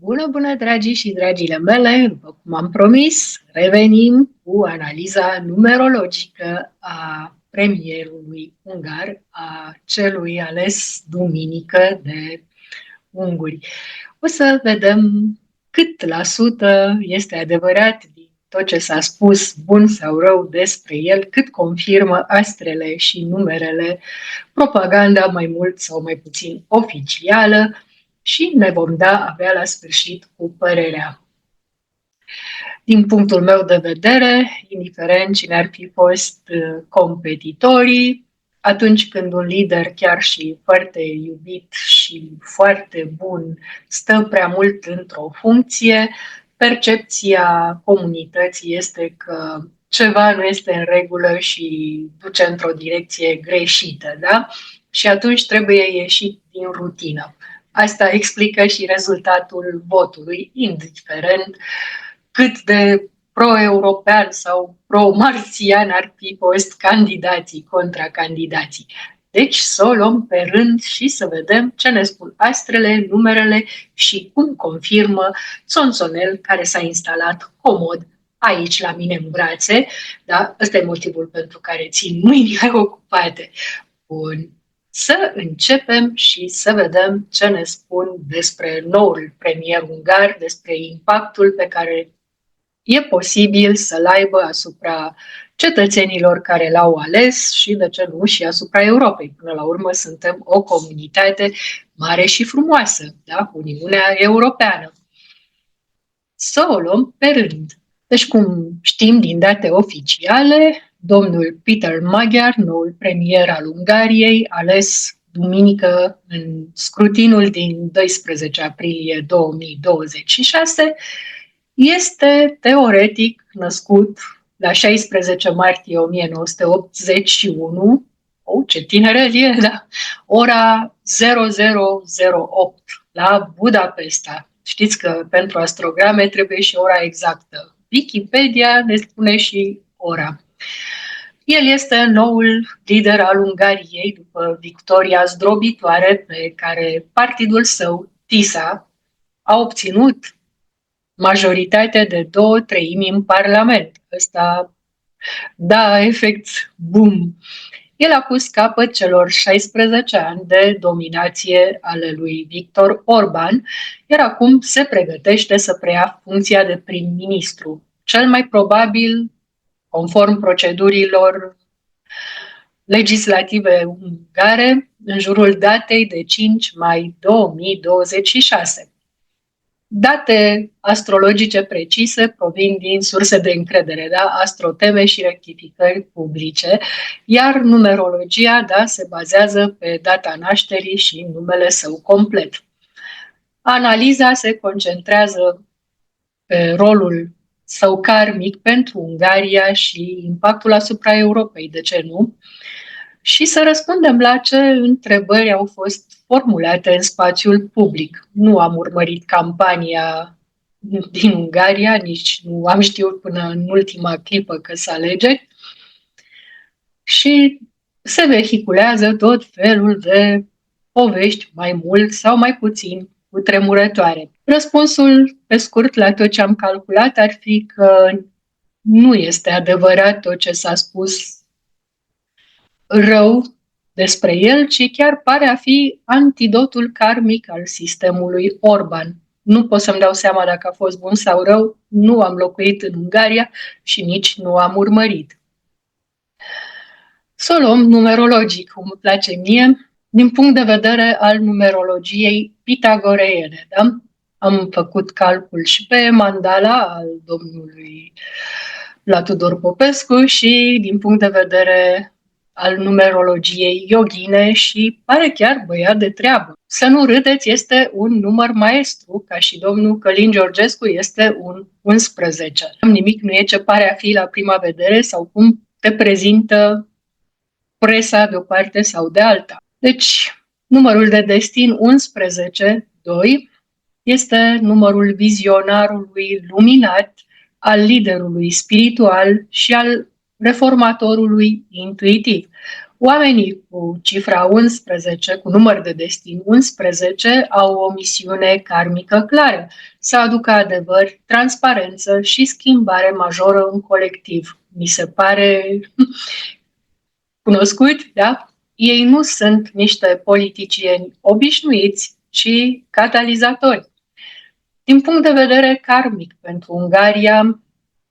Bună, bună, dragii și dragile mele! După cum am promis, revenim cu analiza numerologică a premierului ungar, a celui ales duminică de unguri. O să vedem cât la sută este adevărat din tot ce s-a spus, bun sau rău, despre el, cât confirmă astrele și numerele, propaganda mai mult sau mai puțin oficială, și ne vom avea la sfârșit cu părerea. Din punctul meu de vedere, indiferent cine ar fi fost competitorii, atunci când un lider chiar și foarte iubit și foarte bun stă prea mult într-o funcție, percepția comunității este că ceva nu este în regulă și duce într-o direcție greșită, da? Și atunci trebuie ieșit din rutină. Asta explică și rezultatul votului, indiferent cât de pro-european sau pro-marțian ar fi fost candidații, contracandidații. Deci să o luăm pe rând și să vedem ce ne spun astrele, numerele și cum confirmă Țonțonel, care s-a instalat comod aici la mine în brațe. Da? Ăsta e motivul pentru care țin mâinile ocupate. Bun. Să începem și să vedem ce ne spun despre noul premier ungar, despre impactul pe care e posibil să-l aibă asupra cetățenilor care l-au ales și, de ce nu, și asupra Europei. Până la urmă, suntem o comunitate mare și frumoasă, da? Uniunea Europeană. Să o luăm pe rând. Deci, cum știm din date oficiale, domnul Peter Magyar, noul premier al Ungariei, ales duminică în scrutinul din 12 aprilie 2026, este teoretic născut la 16 martie 1981, ce tinerel e, da? Ora 0008 la Budapesta. Știți că pentru astrograme trebuie și ora exactă. Wikipedia ne spune și ora. El este noul lider al Ungariei după victoria zdrobitoare pe care partidul său, TISA, a obținut majoritate de 2/3 în Parlament. Ăsta da efect boom. El a pus capăt celor 16 ani de dominație ale lui Viktor Orban, iar acum se pregătește să preia funcția de prim-ministru. Cel mai probabil, conform procedurilor legislative ungare, în jurul datei de 5 mai 2026. Date astrologice precise provin din surse de încredere, da? Astroteme și rectificări publice, iar numerologia, da, se bazează pe data nașterii și numele său complet. Analiza se concentrează pe rolul său karmic pentru Ungaria și impactul asupra Europei, de ce nu? Și să răspundem la ce întrebări au fost formulate în spațiul public. Nu am urmărit campania din Ungaria, nici nu am știut până în ultima clipă că se alege. Și se vehiculează tot felul de povești mai mult sau mai puțin cutremurătoare. Răspunsul, pe scurt, la tot ce am calculat ar fi că nu este adevărat tot ce s-a spus rău despre el, ci chiar pare a fi antidotul karmic al sistemului Orban. Nu pot să-mi dau seama dacă a fost bun sau rău, nu am locuit în Ungaria și nici nu am urmărit. Să o luăm numerologic, cum îmi place mie, din punct de vedere al numerologiei pitagoreene. Da? Am făcut calcul și pe mandala al domnului Vlad Tudor Popescu și din punct de vedere al numerologiei yoghine și pare chiar băiat de treabă. Să nu râdeți, este un număr maestru, ca și domnul Călin Georgescu este un 11. Nimic nu e ce pare a fi la prima vedere sau cum te prezintă presa de o parte sau de alta. Deci, numărul de destin 11, 2, este numărul vizionarului luminat, al liderului spiritual și al reformatorului intuitiv. Oamenii cu cifra 11, cu număr de destin 11, au o misiune karmică clară, să aducă adevăr, transparență și schimbare majoră în colectiv. Mi se pare cunoscut, da? Ei nu sunt niște politicieni obișnuiți, ci catalizatori. Din punct de vedere karmic pentru Ungaria,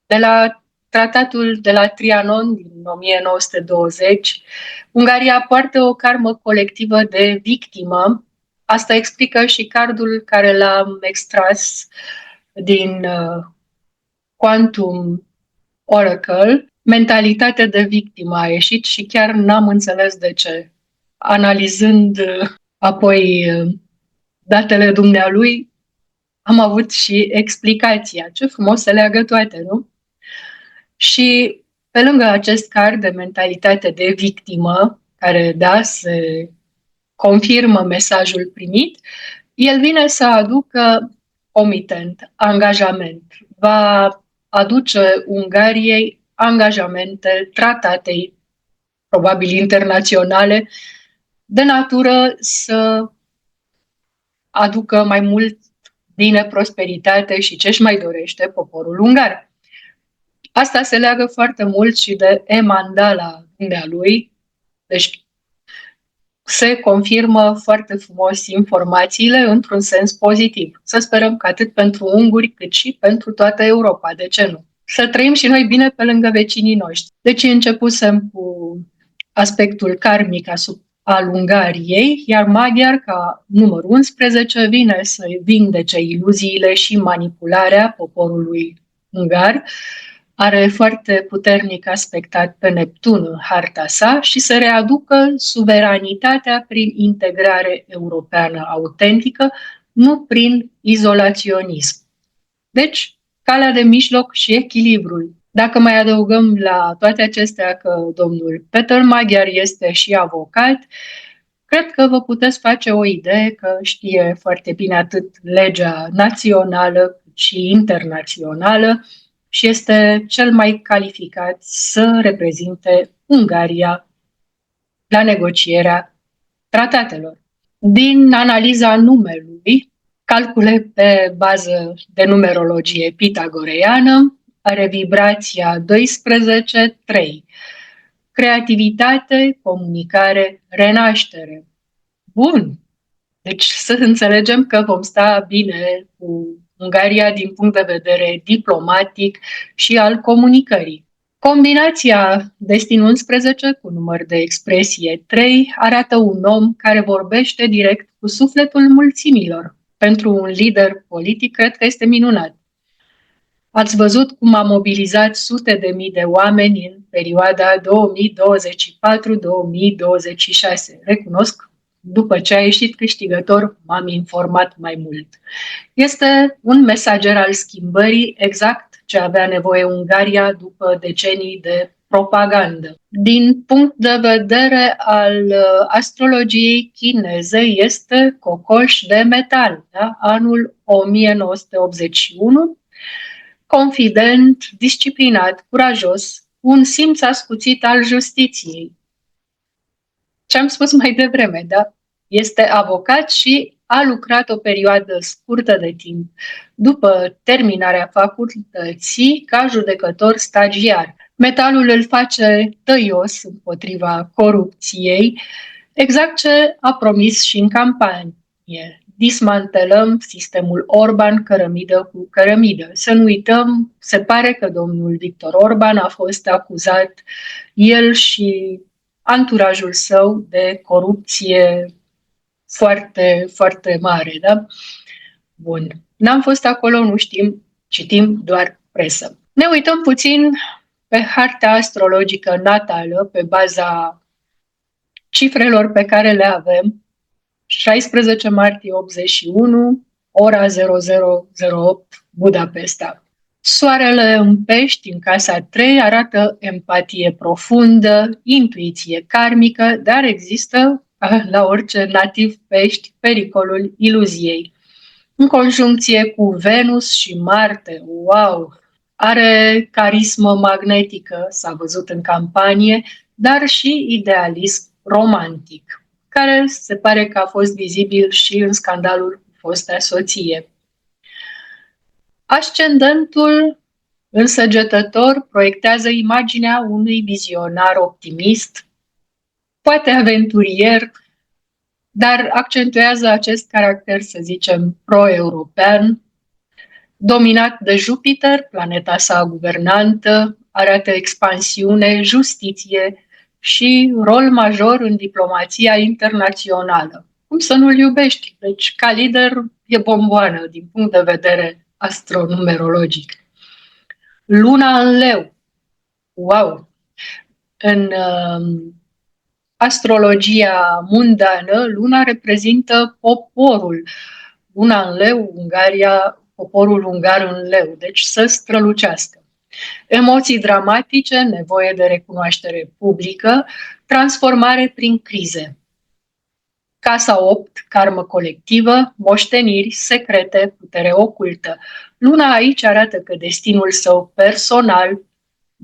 de la tratatul de la Trianon din 1920, Ungaria poartă o karmă colectivă de victimă. Asta explică și cardul care l-am extras din Quantum Oracle. Mentalitatea de victimă a ieșit și chiar n-am înțeles de ce. Analizând apoi datele dumnealui, am avut și explicația. Ce frumos se leagă toate, nu? Și pe lângă acest card de mentalitate de victimă, care, da, se confirmă mesajul primit, el vine să aducă comitent, angajament. Va aduce Ungariei angajamente, tratate, probabil internaționale, de natură să aducă mai mult bine, prosperitate și ce-și mai dorește poporul ungar. Asta se leagă foarte mult și de e-mandala lui, deci se confirmă foarte frumos informațiile într-un sens pozitiv. Să sperăm că atât pentru unguri cât și pentru toată Europa, de ce nu? Să trăim și noi bine pe lângă vecinii noștri. Deci începusem cu aspectul karmic al Ungariei, iar Magyar, ca numărul 11, vine să vindece iluziile și manipularea poporului ungar. Are foarte puternic aspectat pe Neptun în harta sa și să readucă suveranitatea prin integrare europeană autentică, nu prin izolaționism. Deci, calea de mijloc și echilibrul. Dacă mai adăugăm la toate acestea că domnul Peter Magyar este și avocat, cred că vă puteți face o idee că știe foarte bine atât legea națională cât și internațională și este cel mai calificat să reprezinte Ungaria la negocierea tratatelor. Din analiza numelui, calcule pe bază de numerologie pitagoreană, are vibrația 12-3. Creativitate, comunicare, renaștere. Bun! Deci să înțelegem că vom sta bine cu Ungaria din punct de vedere diplomatic și al comunicării. Combinația destin 11 cu număr de expresie 3 arată un om care vorbește direct cu sufletul mulțimilor. Pentru un lider politic, cred că este minunat. Ați văzut cum a mobilizat sute de mii de oameni în perioada 2024-2026. Recunosc, după ce a ieșit câștigător, m-am informat mai mult. Este un mesager al schimbării, exact ce avea nevoie Ungaria după decenii de propagandă. Din punct de vedere al astrologiei chineze, este cocoș de metal, da? Anul 1981, confident, disciplinat, curajos, un simț ascuțit al justiției. Ce am spus mai devreme, da? Este avocat și a lucrat o perioadă scurtă de timp după terminarea facultății ca judecător stagiar. Metalul îl face tăios împotriva corupției, exact ce a promis și în campanie. Dismantelăm sistemul Orban cărămidă cu cărămidă. Să nu uităm, se pare că domnul Victor Orban a fost acuzat, el și anturajul său, de corupție foarte, foarte mare. Da? Bun. N-am fost acolo, nu știm, citim doar presă. Ne uităm puțin pe harta astrologică natală, pe baza cifrelor pe care le avem. 16 martie 81, ora 0008, Budapesta. Soarele în Pești, în casa 3, arată empatie profundă, intuiție karmică, dar există la orice nativ Pești pericolul iluziei. În conjuncție cu Venus și Marte, wow! Are carismă magnetică, s-a văzut în campanie, dar și idealism romantic, care se pare că a fost vizibil și în scandalul cu fosta soție. Ascendentul însăgetător proiectează imaginea unui vizionar optimist, poate aventurier, dar accentuează acest caracter, să zicem, pro-european, dominat de Jupiter, planeta sa guvernantă, arată expansiune, justiție și rol major în diplomația internațională. Cum să nu-l iubești? Deci, ca lider, e bomboană din punct de vedere astronumerologic. Luna în leu. Wow! În astrologia mundană, luna reprezintă poporul. Luna în leu, Ungaria, poporul ungar în leu, deci să strălucească. Emoții dramatice, nevoie de recunoaștere publică, transformare prin crize. Casa 8, karmă colectivă, moșteniri, secrete, putere ocultă. Luna aici arată că destinul său personal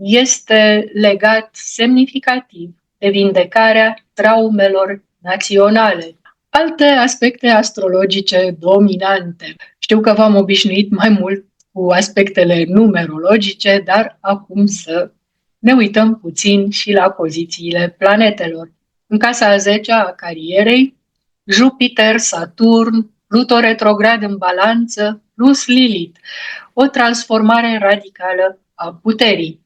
este legat semnificativ de vindecarea traumelor naționale. Alte aspecte astrologice dominante. Știu că v-am obișnuit mai mult cu aspectele numerologice, dar acum să ne uităm puțin și la pozițiile planetelor. În casa a 10-a a carierei, Jupiter, Saturn, Pluto retrograd în balanță, plus Lilith, o transformare radicală a puterii.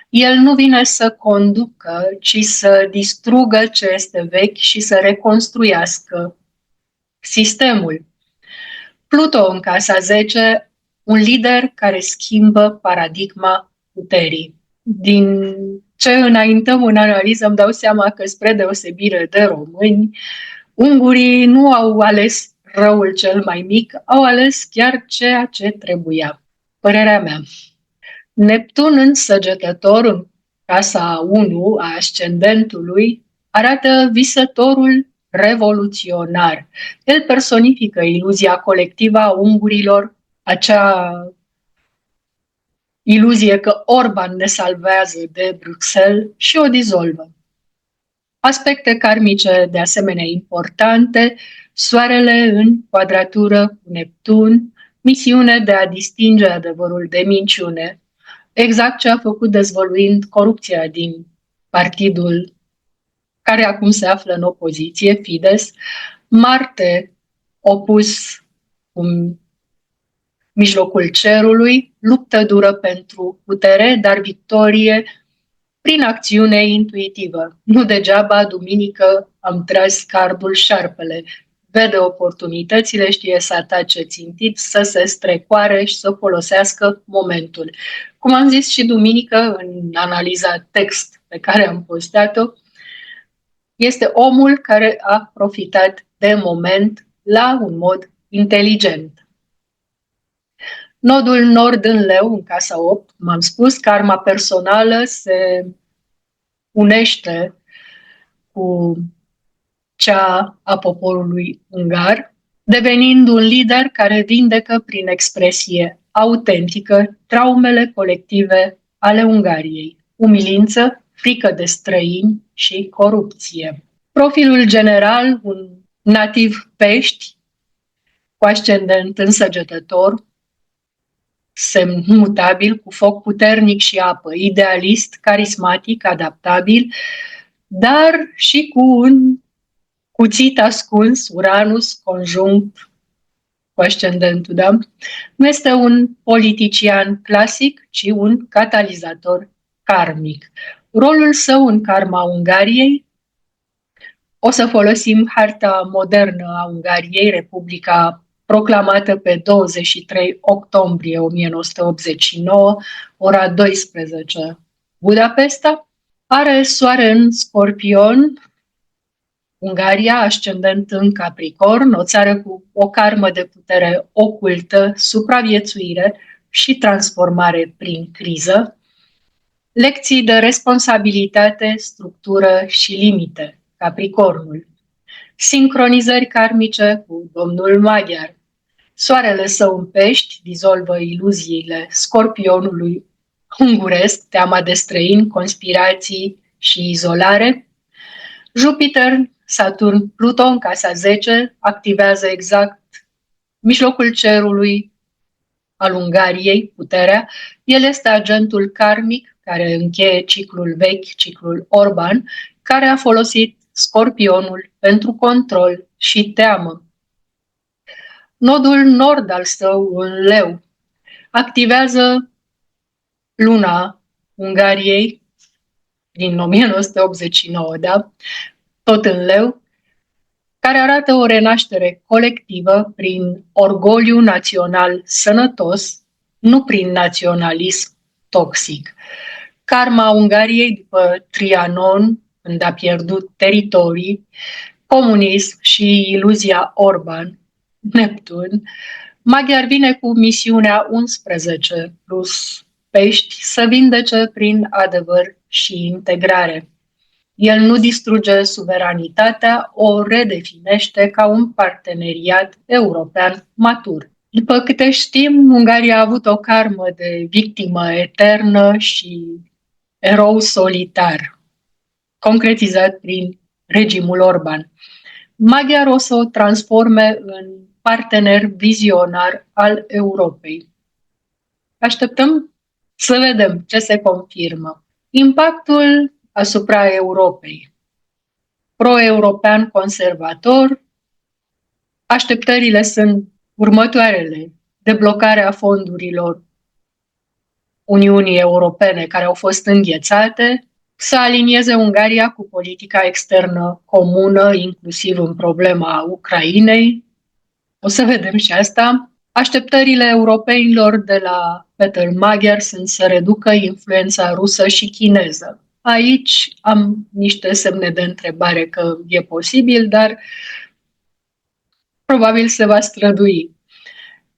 El nu vine să conducă, ci să distrugă ce este vechi și să reconstruiască sistemul. Pluto în casa 10, un lider care schimbă paradigma puterii. Din ce înaintăm în analiză îmi dau seama că, spre deosebire de români, ungurii nu au ales răul cel mai mic, au ales chiar ceea ce trebuia. Părerea mea. Neptun în săgetător, în casa 1 a ascendentului, arată visătorul revoluționar. El personifică iluzia colectivă a ungurilor, acea iluzie că Orban ne salvează de Bruxelles și o dizolvă. Aspecte karmice de asemenea importante, Soarele în quadratură cu Neptun, misiune de a distinge adevărul de minciune, exact ce a făcut dezvăluind corupția din partidul care acum se află în opoziție, Fidesz, Marte opus în mijlocul cerului, luptă dură pentru putere, dar victorie prin acțiune intuitivă. Nu degeaba, duminică, am tras cardul șarpele. Vede oportunitățile, știe să atace țintit, să se strecoare și să folosească momentul. Cum am zis și duminică, în analiza text pe care am postat-o, este omul care a profitat de moment la un mod inteligent. Nodul nord în leu, în casa 8, m-am spus, karma personală se unește cu cea a poporului ungar, devenind un lider care vindecă prin expresie autentică traumele colective ale Ungariei, umilință, frică de străini și corupție. Profilul general, un nativ Pești, cu ascendent însăgetător, semn mutabil, cu foc puternic și apă, idealist, carismatic, adaptabil, dar și cu un cuțit ascuns, Uranus conjunct cu ascendentul, da? Nu este un politician clasic, ci un catalizator karmic. Rolul său în karma Ungariei, o să folosim harta modernă a Ungariei, Republica proclamată pe 23 octombrie 1989, ora 12, Budapesta, are soare în Scorpion, Ungaria, ascendent în Capricorn, o țară cu o karmă de putere ocultă, supraviețuire și transformare prin criză, lecții de responsabilitate, structură și limite, Capricornul, sincronizări karmice cu domnul maghiar. Soarele său în Pești dizolvă iluziile Scorpionului unguresc, teama de străini, conspirații și izolare. Jupiter, Saturn, Pluton, casa 10, activează exact mijlocul cerului al Ungariei, puterea. El este agentul karmic care încheie ciclul vechi, ciclul Orban, care a folosit Scorpionul pentru control și teamă. Nodul nord al său, în Leu, activează luna Ungariei din 1989, da? Tot în Leu, care arată o renaștere colectivă prin orgoliu național sănătos, nu prin naționalism toxic. Karma Ungariei după Trianon, când a pierdut teritorii, comunism și iluzia Orban, Neptun, Magyar vine cu misiunea 11 plus pești să vindece prin adevăr și integrare. El nu distruge suveranitatea, o redefinește ca un parteneriat european matur. După câte știm, Ungaria a avut o karmă de victimă eternă și erou solitar, concretizat prin regimul Orban. Magyar o să o transforme în partener vizionar al Europei. Așteptăm să vedem ce se confirmă. Impactul asupra Europei. Pro-european conservator, așteptările sunt următoarele. Deblocarea fondurilor Uniunii Europene care au fost înghețate, să alinieze Ungaria cu politica externă comună, inclusiv în problema Ucrainei. O să vedem și asta. Așteptările europenilor de la Peter Magyar sunt să reducă influența rusă și chineză. Aici am niște semne de întrebare că e posibil, dar probabil se va strădui.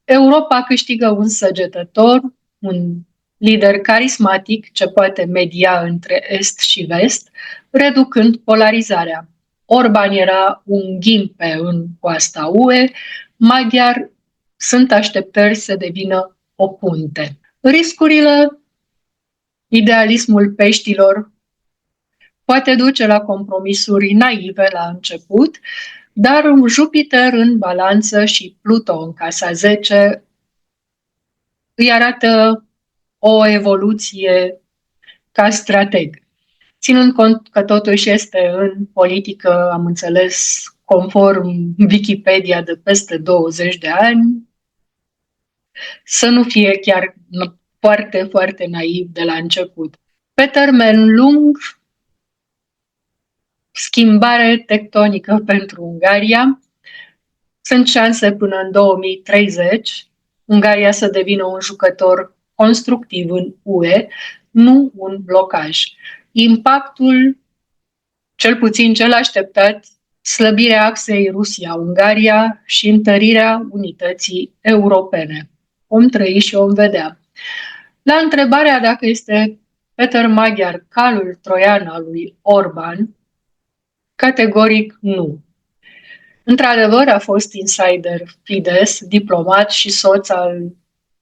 Europa câștigă un săgetător, un lider carismatic ce poate media între est și vest, reducând polarizarea. Orban era un ghimpe în coasta UE, Magyar sunt așteptări să devină o punte. Riscurile, idealismul peștilor poate duce la compromisuri naive la început, dar un Jupiter în balanță și Pluto în casa 10 îi arată o evoluție ca strateg. Ținând cont că totuși este în politică, am înțeles, conform Wikipedia de peste 20 de ani, să nu fie chiar foarte, foarte naiv de la început. Pe termen lung, schimbare tectonică pentru Ungaria. Sunt șanse până în 2030 Ungaria să devină un jucător constructiv în UE, nu un blocaj. Impactul, cel puțin cel așteptat, slăbirea axei Rusia-Ungaria și întărirea unității europene. Om trăi și om vedea. La întrebarea dacă este Peter Magyar calul troian al lui Orban, categoric nu. Într-adevăr, a fost insider Fidesz, diplomat și soț al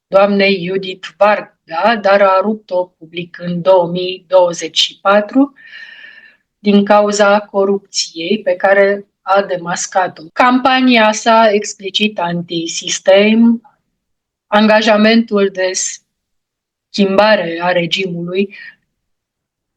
doamnei Judith Varga, dar a rupt-o public în 2024 din cauza corupției pe care a demascat-o. Campania sa explicit antisistem, angajamentul de schimbare a regimului,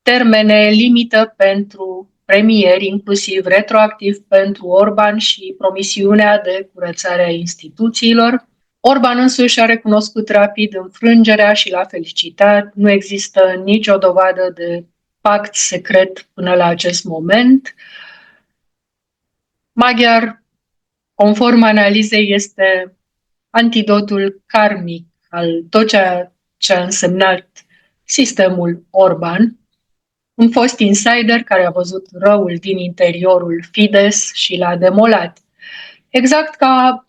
termene limită pentru premieri, inclusiv retroactiv pentru Orban și promisiunea de curățare a instituțiilor. Orban însuși a recunoscut rapid înfrângerea și l-a felicitat. Nu există nicio dovadă de pact secret până la acest moment. Magyar, conform analizei, este antidotul karmic al tot ceea ce a însemnat sistemul Orban. Un fost insider care a văzut răul din interiorul Fidesz și l-a demolat. Exact ca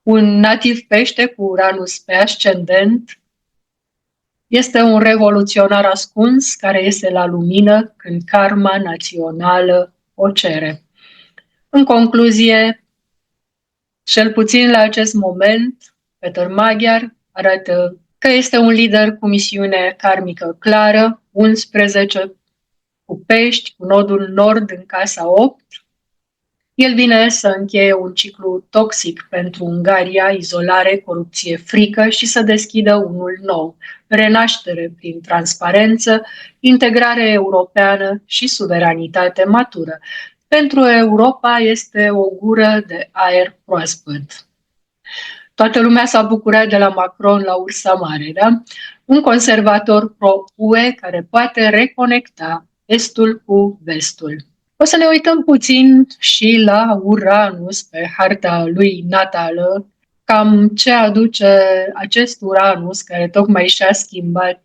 un nativ pește cu Uranus pe ascendent, este un revoluționar ascuns care iese la lumină când karma națională o cere. În concluzie, cel puțin la acest moment, Peter Magyar arată că este un lider cu misiune karmică clară, 11 cu pești, cu nodul nord în casa 8. El vine să încheie un ciclu toxic pentru Ungaria, izolare, corupție, frică și să deschidă unul nou, renaștere prin transparență, integrare europeană și suveranitate matură. Pentru Europa este o gură de aer proaspăt. Toată lumea s-a bucurat de la Macron la Ursa Mare, da? Un conservator pro-UE care poate reconecta estul cu vestul. O să ne uităm puțin și la Uranus pe harta lui natală, cam ce aduce acest Uranus care tocmai și-a schimbat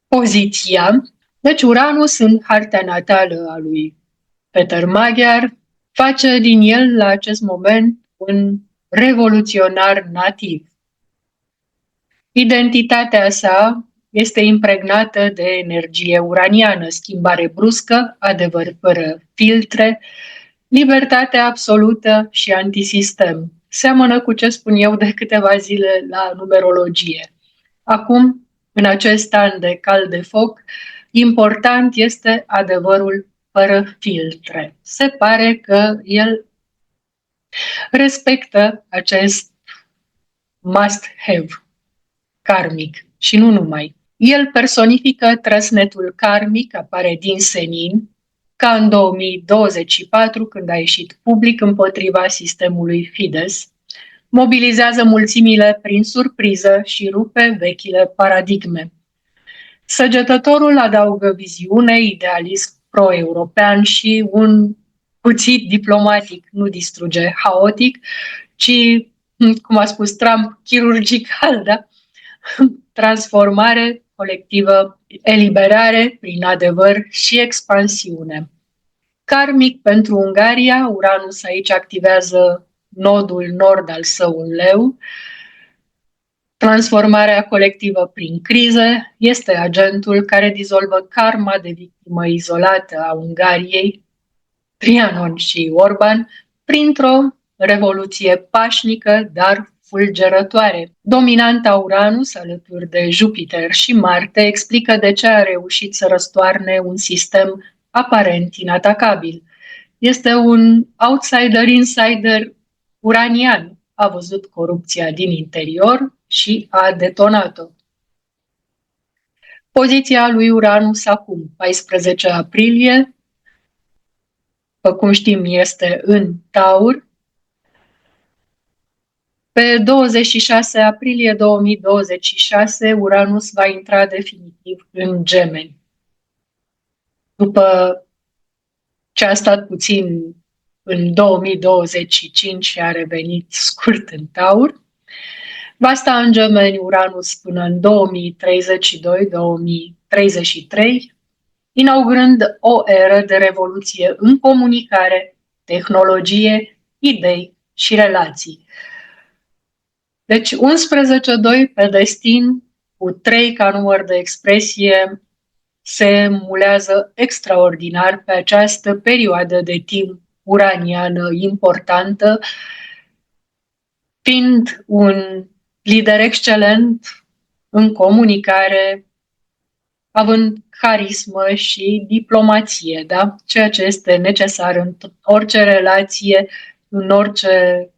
poziția. Deci Uranus în harta natală a lui Peter Magyar face din el la acest moment un revoluționar nativ. Identitatea sa este impregnată de energie uraniană, schimbare bruscă, adevăr fără filtre, libertate absolută și antisistem. Seamănă cu ce spun eu de câteva zile la numerologie. Acum, în acest an de cal de foc, important este adevărul fără filtre. Se pare că el respectă acest must-have karmic și nu numai. El personifică trăsnetul karmic, apare din senin, ca în 2024, când a ieșit public împotriva sistemului Fidesz, mobilizează mulțimile prin surpriză și rupe vechile paradigme. Săgetătorul adaugă viziune, idealism pro-european și un cuțit diplomatic, nu distruge haotic, ci, cum a spus Trump, chirurgical, da? Transformare colectivă, eliberare prin adevăr și expansiune. Karmic pentru Ungaria, Uranus aici activează nodul nord al său în leu. Transformarea colectivă prin crize este agentul care dizolvă karma de victimă izolată a Ungariei, Trianon și Orban, printr-o revoluție pașnică, dar fulgerătoare. Dominanta Uranus, alături de Jupiter și Marte, explică de ce a reușit să răstoarne un sistem aparent inatacabil. Este un outsider-insider uranian. A văzut corupția din interior și a detonat-o. Poziția lui Uranus acum, 14 aprilie, cum știm, este în Taur. Pe 26 aprilie 2026, Uranus va intra definitiv în Gemeni. După ce a stat puțin în 2025 și a revenit scurt în Taur, va sta în Gemeni Uranus până în 2032-2033, inaugurând o eră de revoluție în comunicare, tehnologie, idei și relații. Deci 11-2 pe destin, cu 3 ca număr de expresie, se mulează extraordinar pe această perioadă de timp uraniană importantă, fiind un lider excelent în comunicare, având carismă și diplomație, da? Ceea ce este necesar în orice relație, în orice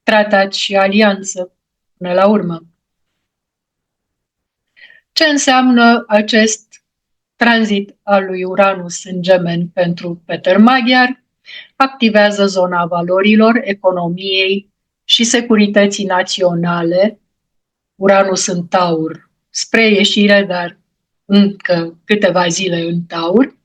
tratat și alianță, până la urmă. Ce înseamnă acest tranzit al lui Uranus în Gemeni pentru Peter Magyar? Activează zona valorilor, economiei și securității naționale. Uranus în Taur, spre ieșire, dar încă câteva zile în Taur.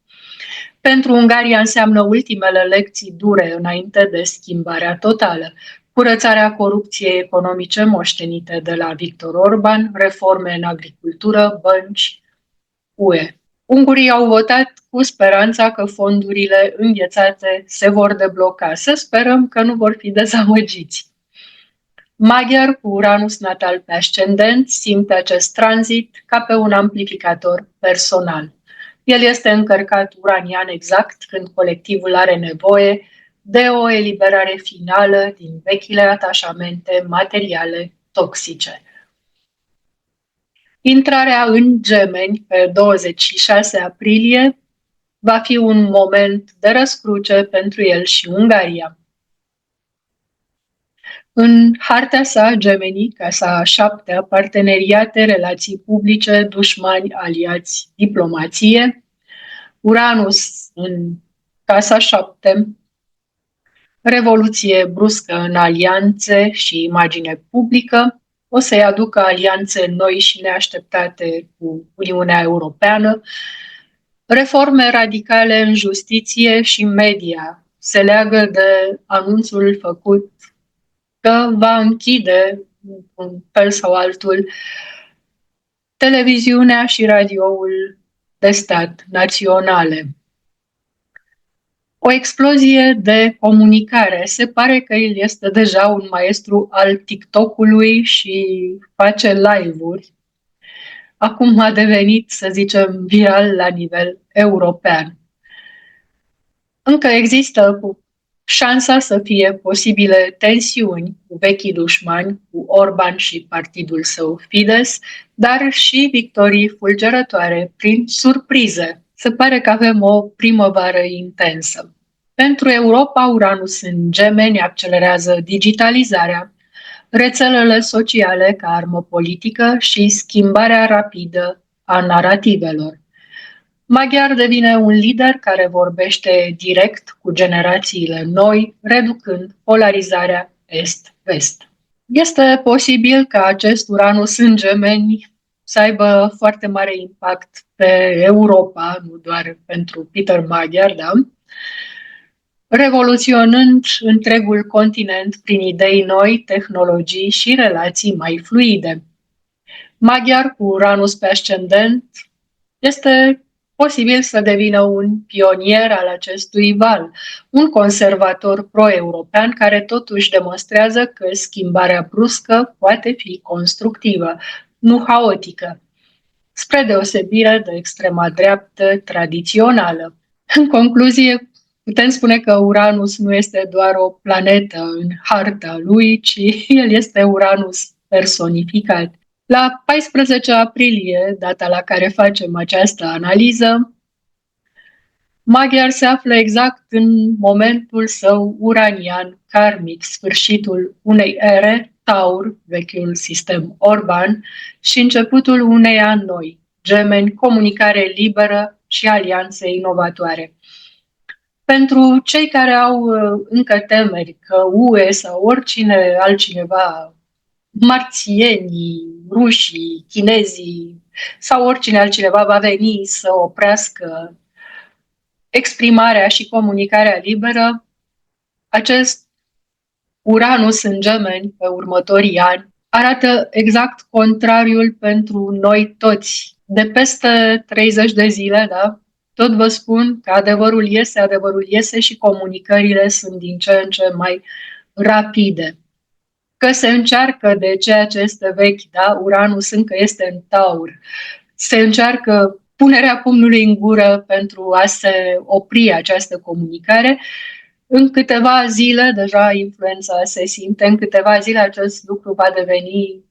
Pentru Ungaria înseamnă ultimele lecții dure înainte de schimbarea totală. Curățarea corupției economice moștenite de la Viktor Orban, reforme în agricultură, bănci, UE. Ungurii au votat cu speranța că fondurile înghețate se vor debloca. Să sperăm că nu vor fi dezamăgiți. Magyar, cu Uranus natal pe ascendent, simte acest tranzit ca pe un amplificator personal. El este încărcat uranian exact când colectivul are nevoie de o eliberare finală din vechile atașamente materiale toxice. Intrarea în Gemeni pe 26 aprilie va fi un moment de răscruce pentru el și Ungaria. În harta sa, Gemeni, casa a 7-a, parteneriate, relații publice, dușmani, aliați, diplomație, Uranus în casa 7, revoluție bruscă în alianțe și imagine publică, o să-i aducă alianțe noi și neașteptate cu Uniunea Europeană, reforme radicale în justiție și media se leagă de anunțul făcut că va închide, un fel sau altul, televiziunea și radioul de stat naționale. O explozie de comunicare. Se pare că el este deja un maestru al TikTok-ului și face live-uri. Acum a devenit, să zicem, viral la nivel european. Încă există șansa să fie posibile tensiuni cu vechii dușmani, cu Orban și partidul său Fidesz, dar și victorii fulgerătoare prin surprize. Se pare că avem o primăvară intensă. Pentru Europa, Uranus în Gemeni accelerează digitalizarea, rețelele sociale ca armă politică și schimbarea rapidă a narativelor. Maghiar devine un lider care vorbește direct cu generațiile noi, reducând polarizarea est-vest. Este posibil ca acest Uranus în Gemeni să aibă foarte mare impact pe Europa, nu doar pentru Peter Maghiar, da? Revoluționând întregul continent prin idei noi, tehnologii și relații mai fluide. Maghiar cu Uranus pe ascendent este posibil să devină un pionier al acestui val, un conservator pro-european care totuși demonstrează că schimbarea bruscă poate fi constructivă, nu haotică, spre deosebire de extrema dreaptă tradițională. În concluzie, putem spune că Uranus nu este doar o planetă în harta lui, ci el este Uranus personificat. La 14 aprilie, data la care facem această analiză, Maghiar se află exact în momentul său uranian karmic, sfârșitul unei ere, Taur, vechiul sistem Orban, și începutul uneia noi, Gemeni, comunicare liberă și alianțe inovatoare. Pentru cei care au încă temeri că UE sau oricine altcineva, marțienii, rușii, chinezii sau oricine altcineva va veni să oprească exprimarea și comunicarea liberă, acest Uranus în Gemeni pe următorii ani arată exact contrariul pentru noi toți. De peste 30 de zile, da? Tot vă spun că adevărul iese și comunicările sunt din ce în ce mai rapide. Că se încearcă de ceea ce este vechi, da? Uranus încă este în Taur. Se încearcă punerea pumnului în gură pentru a se opri această comunicare. În câteva zile, deja influența se simte, în câteva zile acest lucru va deveni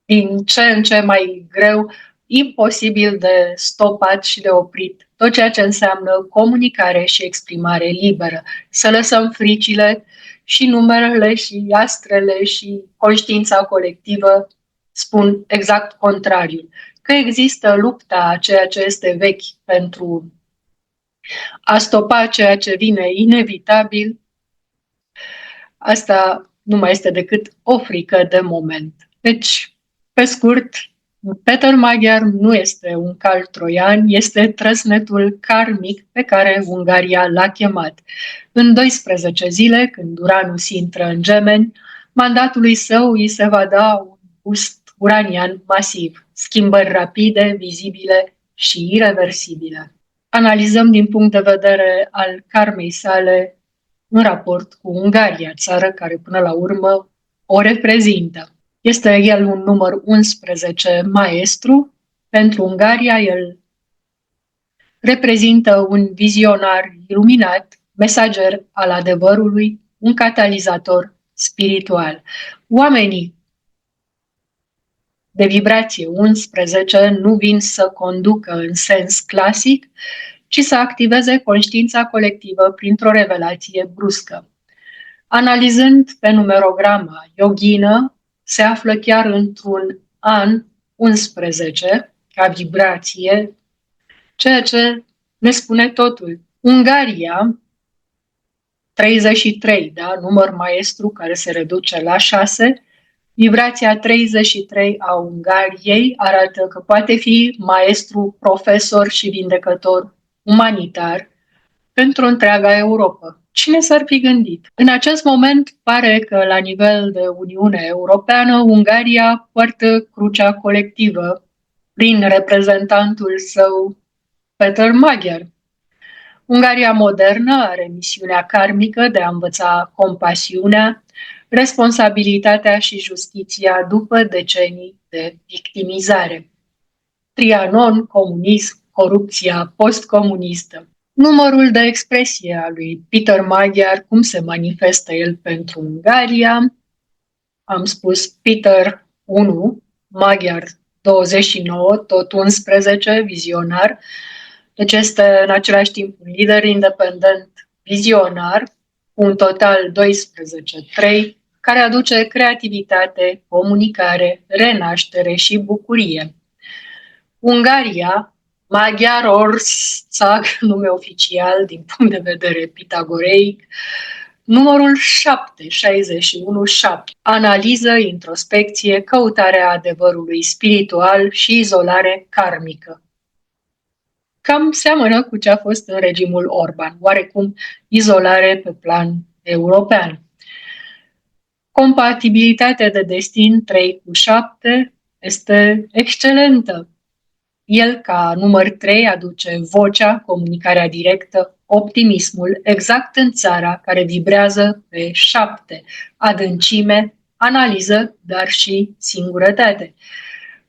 din ce în ce mai greu, imposibil de stopat și de oprit. Tot ceea ce înseamnă comunicare și exprimare liberă. Să lăsăm fricile și numerele și astrele și conștiința colectivă spun exact contrariul. Că există lupta a ceea ce este vechi pentru a stopa ceea ce vine inevitabil, asta nu mai este decât o frică de moment. Deci, pe scurt, Peter Maghiar nu este un cal troian, este trăsnetul karmic pe care Ungaria l-a chemat. În 12 zile, când Uranus intră în Gemeni, mandatului său îi se va da un boost uranian masiv, schimbări rapide, vizibile și ireversibile. Analizăm din punct de vedere al karmei sale în raport cu Ungaria, țară care până la urmă o reprezintă. Este el un număr 11 maestru. Pentru Ungaria el reprezintă un vizionar iluminat, mesager al adevărului, un catalizator spiritual. Oamenii de vibrație 11 nu vin să conducă în sens clasic, ci să activeze conștiința colectivă printr-o revelație bruscă. Analizând pe numerograma yoghină, se află chiar într-un an 11 ca vibrație, ceea ce ne spune totul. Ungaria, 33, da? Număr maestru care se reduce la 6, vibrația 33 a Ungariei arată că poate fi maestru, profesor și vindecător umanitar pentru întreaga Europa. Cine s-ar fi gândit? În acest moment pare că la nivel de Uniune Europeană, Ungaria poartă crucea colectivă prin reprezentantul său, Peter Magyar. Ungaria modernă are misiunea karmică de a învăța compasiunea, responsabilitatea și justiția după decenii de victimizare. Trianon, comunism, corupția postcomunistă. Numărul de expresie a lui Peter Magyar, cum se manifestă el pentru Ungaria, am spus Peter 1, Magyar 29, tot 11, vizionar, deci este în același timp un lider independent vizionar, cu un total 12, 3, care aduce creativitate, comunicare, renaștere și bucurie. Ungaria, Magyarország, nume oficial din punct de vedere pitagoreic, numărul 7, 61, 7, analiză, introspecție, căutarea adevărului spiritual și izolare karmică. Cam seamănă cu ce a fost în regimul Orban, oarecum izolare pe plan european. Compatibilitatea de destin 3 cu 7 este excelentă. El, ca număr 3, aduce vocea, comunicarea directă, optimismul, exact în țara care vibrează pe 7, adâncime, analiză, dar și singurătate.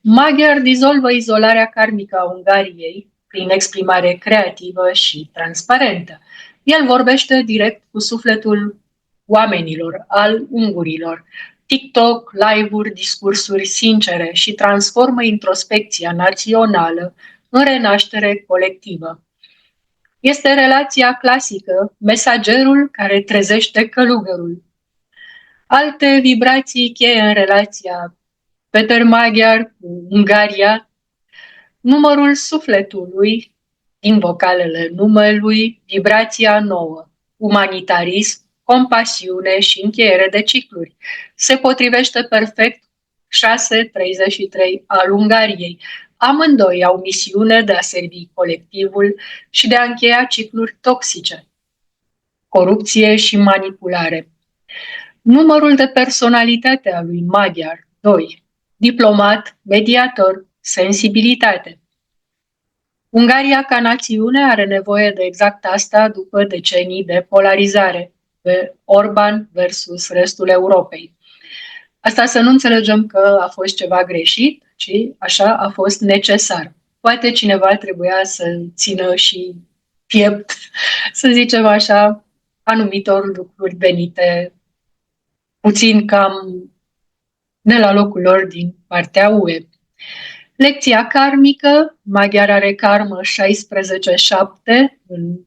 Magyar dizolvă izolarea karmică a Ungariei prin exprimare creativă și transparentă. El vorbește direct cu sufletul oamenilor, al ungurilor. TikTok, live-uri, discursuri sincere și transformă introspecția națională în renaștere colectivă. Este relația clasică, mesagerul care trezește călugărul. Alte vibrații cheie în relația Peter Magyar cu Ungaria, numărul sufletului, din vocalele numelui, vibrația nouă, umanitarism, compasiune și încheiere de cicluri. Se potrivește perfect 6-33 al Ungariei. Amândoi au misiune de a servi colectivul și de a încheia cicluri toxice, corupție și manipulare. Numărul de personalitate a lui Magyar, 2. Diplomat, mediator, sensibilitate. Ungaria ca națiune are nevoie de exact asta după decenii de polarizare, de Orban versus restul Europei. Asta să nu înțelegem că a fost ceva greșit, ci așa a fost necesar. Poate cineva trebuia să țină și piept, să zicem așa, anumitor lucruri venite puțin cam de la locul lor din partea UE. Lecția karmică, Magyar are karmă 16-7, în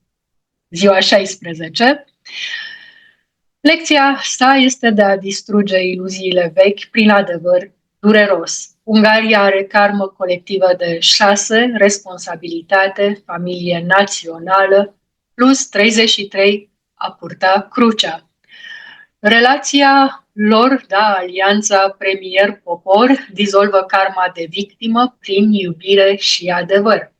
ziua 16. Lecția sa este de a distruge iluziile vechi prin adevăr dureros. Ungaria are karmă colectivă de 6, responsabilitate, familie națională, plus 33, a purta crucea. Relația lor, da, alianța premier-popor, dizolvă karma de victimă prin iubire și adevăr.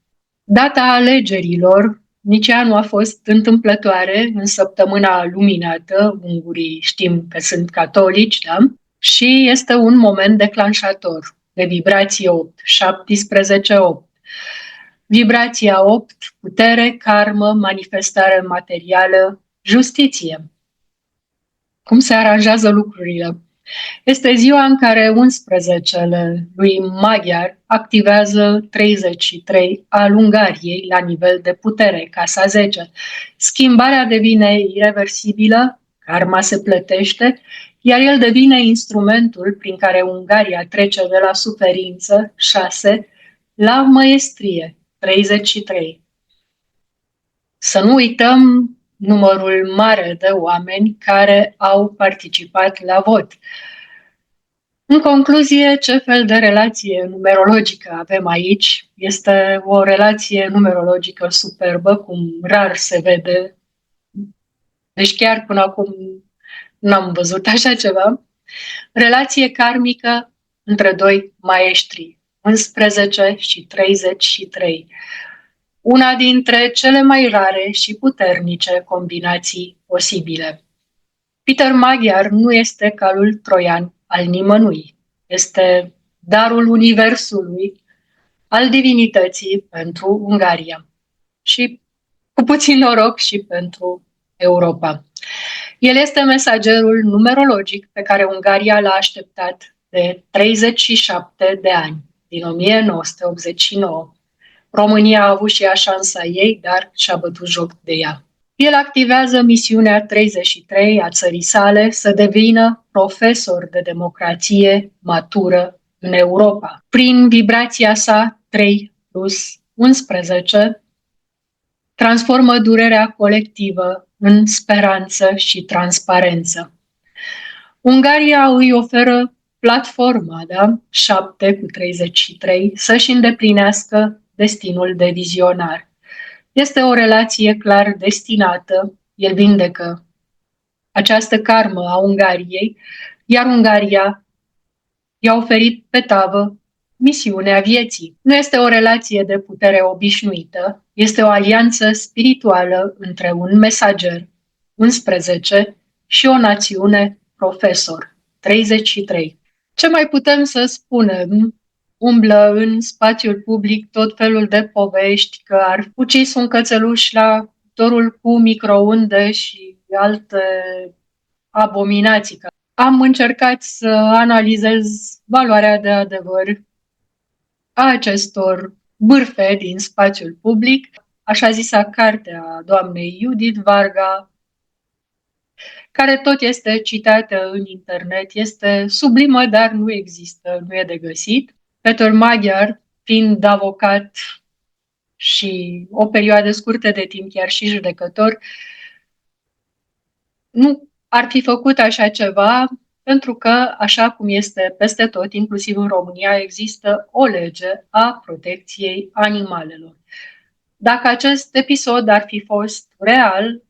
Data alegerilor nici ea nu a fost întâmplătoare în săptămâna luminată, ungurii știm că sunt catolici, da? Și este un moment declanșator de vibrație 8, 17-8. Vibrația 8, putere, karmă, manifestare materială, justiție. Cum se aranjează lucrurile? Este ziua în care 11-le lui Magyar activează 33 al Ungariei la nivel de putere, casa 10. Schimbarea devine irreversibilă, karma se plătește, iar el devine instrumentul prin care Ungaria trece de la suferință, 6, la măestrie, 33. Să nu uităm numărul mare de oameni care au participat la vot. În concluzie, ce fel de relație numerologică avem aici? Este o relație numerologică superbă, cum rar se vede. Deci chiar până acum n-am văzut așa ceva. Relație karmică între doi maestri, 11 și 33. Una dintre cele mai rare și puternice combinații posibile. Peter Magyar nu este calul troian al nimănui. Este darul universului, al divinității pentru Ungaria și cu puțin noroc și pentru Europa. El este mesagerul numerologic pe care Ungaria l-a așteptat de 37 de ani, din 1989. România a avut și ea șansa ei, dar și-a bătut joc de ea. El activează misiunea 33 a țării sale să devină profesor de democrație matură în Europa. Prin vibrația sa 3 plus 11, transformă durerea colectivă în speranță și transparență. Ungaria îi oferă platforma, 7 cu 33, să-și îndeplinească destinul de vizionar. Este o relație clar destinată, el vindecă această karmă a Ungariei, iar Ungaria i-a oferit pe tavă misiunea vieții. Nu este o relație de putere obișnuită, este o alianță spirituală între un mesager, 11, și o națiune, profesor, 33. Ce mai putem să spunem? Umblă în spațiul public tot felul de povești că ar ucis un cățeluș la cuptorul cu microunde și alte abominații. Am încercat să analizez valoarea de adevăr a acestor bârfe din spațiul public, așa zisa carte a doamnei Judith Varga, care tot este citată în internet, este sublimă, dar nu există, nu e de găsit. Peter Magyar, fiind avocat și o perioadă scurtă de timp chiar și judecător, nu ar fi făcut așa ceva pentru că, așa cum este peste tot, inclusiv în România, există o lege a protecției animalelor. Dacă acest episod ar fi fost real,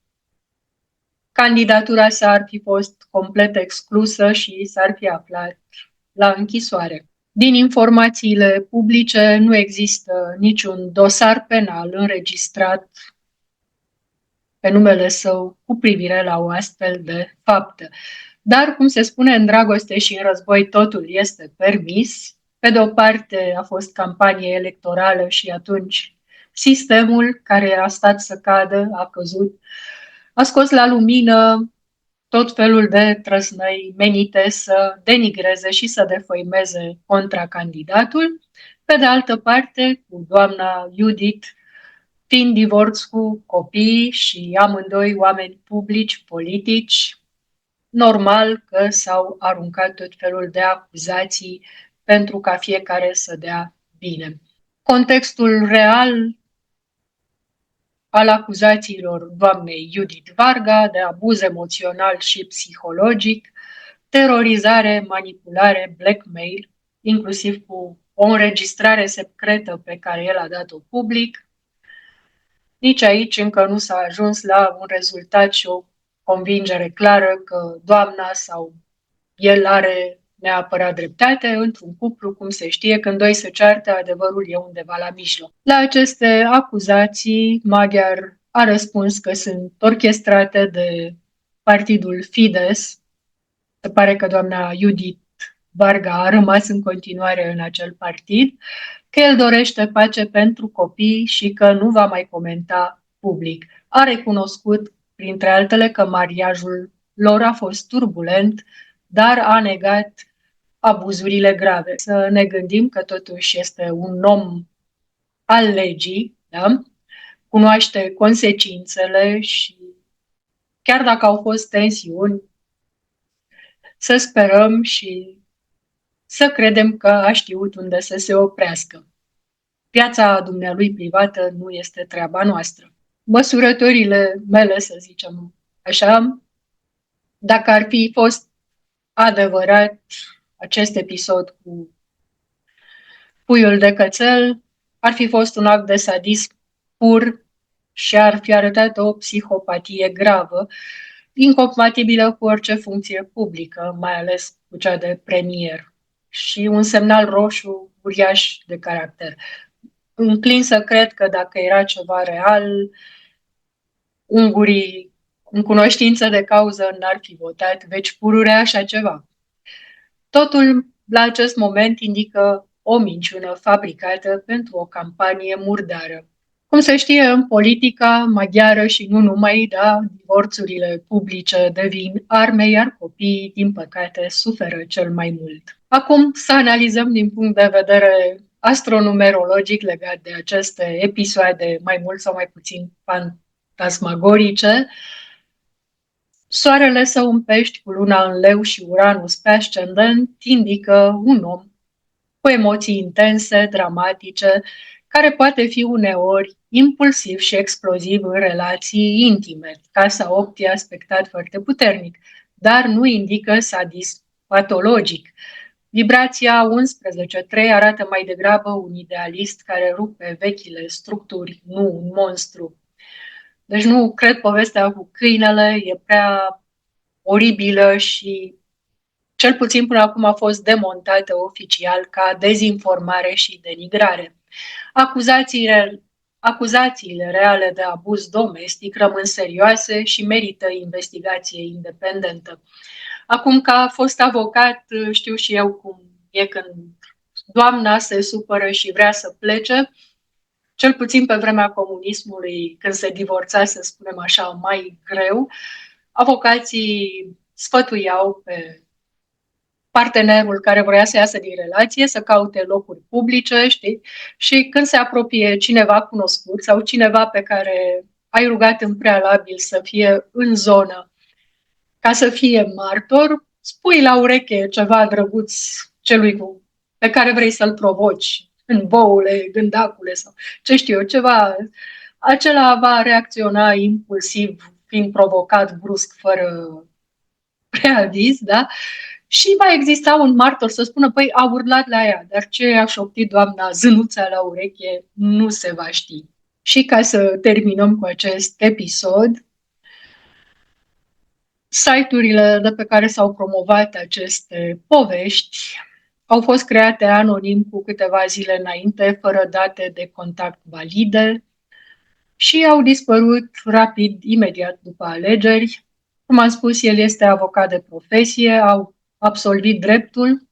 candidatura sa ar fi fost complet exclusă și s-ar fi aflat la închisoare. Din informațiile publice nu există niciun dosar penal înregistrat pe numele său cu privire la o astfel de faptă. Dar, cum se spune, în dragoste și în război totul este permis. Pe de o parte a fost campanie electorală și atunci sistemul care a stat să cadă a căzut, a scos la lumină tot felul de trăsnăi menite să denigreze și să defăimeze contracandidatul. Pe de altă parte, cu doamna Judith, fiind divorț cu copii și amândoi oameni publici, politici, normal că s-au aruncat tot felul de acuzații pentru ca fiecare să dea bine. Contextul real al acuzațiilor doamnei Judith Varga de abuz emoțional și psihologic, terorizare, manipulare, blackmail, inclusiv cu o înregistrare secretă pe care el a dat-o public. Nici aici încă nu s-a ajuns la un rezultat și o convingere clară că doamna sau el are neapărat dreptate. Într-un cuplu, cum se știe, când doi se ceartă, adevărul e undeva la mijloc. La aceste acuzații, Magyar a răspuns că sunt orchestrate de partidul Fidesz. Se pare că doamna Judith Varga a rămas în continuare în acel partid, că el dorește pace pentru copii și că nu va mai comenta public. A recunoscut, printre altele, că mariajul lor a fost turbulent, dar a negat abuzurile grave. Să ne gândim că totuși este un om al legii, da? Cunoaște consecințele și chiar dacă au fost tensiuni, să sperăm și să credem că a știut unde să se oprească. Viața dumnealui privată nu este treaba noastră. Măsurătorile mele, să zicem așa, dacă ar fi fost adevărat acest episod cu puiul de cățel, ar fi fost un act de sadism pur și ar fi arătat o psihopatie gravă, incompatibilă cu orice funcție publică, mai ales cu cea de premier, și un semnal roșu uriaș de caracter. Înclin să cred că dacă era ceva real, ungurii, în cunoștință de cauză, n-ar fi votat veci pururea așa ceva. Totul, la acest moment, indică o minciună fabricată pentru o campanie murdară. Cum se știe, în politica maghiară și nu numai, da, divorțurile publice devin arme, iar copiii, din păcate, suferă cel mai mult. Acum să analizăm din punct de vedere astronumerologic legat de aceste episoade mai mult sau mai puțin fantasmagorice. Soarele său în pești cu luna în leu și Uranus pe ascendent indică un om cu emoții intense, dramatice, care poate fi uneori impulsiv și exploziv în relații intime. Casa 8 e aspectat foarte puternic, dar nu indică sadism patologic. Vibrația 11.3 arată mai degrabă un idealist care rupe vechile structuri, nu un monstru. Deci nu cred povestea cu câinele, e prea oribilă și cel puțin până acum a fost demontată oficial ca dezinformare și denigrare. Acuzațiile reale de abuz domestic rămân serioase și merită investigație independentă. Acum că a fost avocat, știu și eu cum e când doamna se supără și vrea să plece, cel puțin pe vremea comunismului, când se divorța, să spunem așa, mai greu, avocații sfătuiau pe partenerul care vrea să iasă din relație, să caute locuri publice, știi? Și când se apropie cineva cunoscut sau cineva pe care ai rugat în prealabil să fie în zonă ca să fie martor, spui la ureche ceva drăguț celui pe care vrei să-l provoci, în boule, gândacule sau ce știu eu, ceva. Acela va reacționa impulsiv, fiind provocat brusc, fără preaviz, da? Și va exista un martor să spună, păi, a urlat la ea, dar ce a șoptit doamna zânuța la ureche nu se va ști. Și ca să terminăm cu acest episod, site-urile de pe care s-au promovat aceste povești au fost create anonim cu câteva zile înainte, fără date de contact valide și au dispărut rapid, imediat după alegeri. Cum am spus, el este avocat de profesie, au absolvit dreptul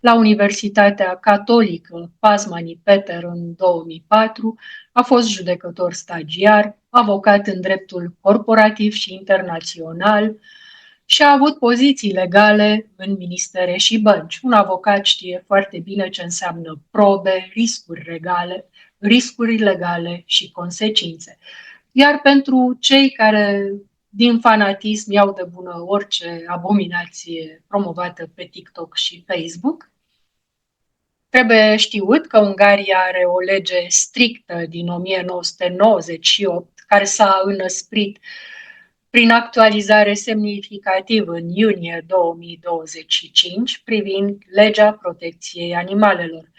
la Universitatea Catolică Pazmani Peter în 2004, a fost judecător stagiar, avocat în dreptul corporativ și internațional și a avut poziții legale în ministere și bănci. Un avocat știe foarte bine ce înseamnă probe, riscuri legale și consecințe. Iar pentru cei care din fanatism iau de bună orice abominație promovată pe TikTok și Facebook, trebuie știut că Ungaria are o lege strictă din 1998 care s-a înăsprit prin actualizare semnificativă în iunie 2025 privind legea protecției animalelor.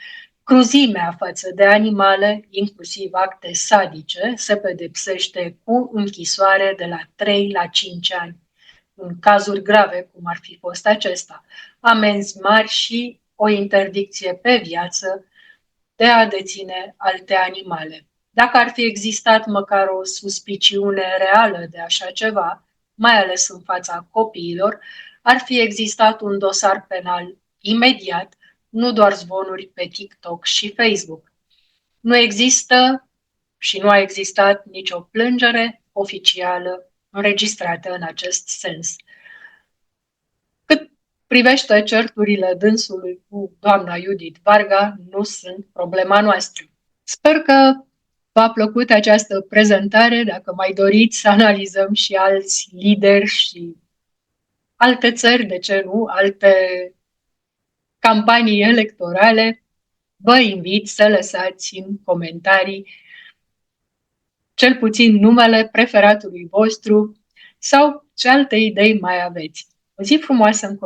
Cruzimea față de animale, inclusiv acte sadice, se pedepsește cu închisoare de la 3 la 5 ani. În cazuri grave, cum ar fi fost acesta, amenzi mari și o interdicție pe viață de a deține alte animale. Dacă ar fi existat măcar o suspiciune reală de așa ceva, mai ales în fața copiilor, ar fi existat un dosar penal imediat, nu doar zvonuri pe TikTok și Facebook. Nu există și nu a existat nicio plângere oficială înregistrată în acest sens. Cât privește certurile dânsului cu doamna Judith Varga, nu sunt problema noastră. Sper că v-a plăcut această prezentare. Dacă mai doriți să analizăm și alți lideri și alte țări, de ce nu, alte campanii electorale, vă invit să lăsați în comentarii cel puțin numele preferatului vostru sau ce alte idei mai aveți. O zi frumoasă în continuare!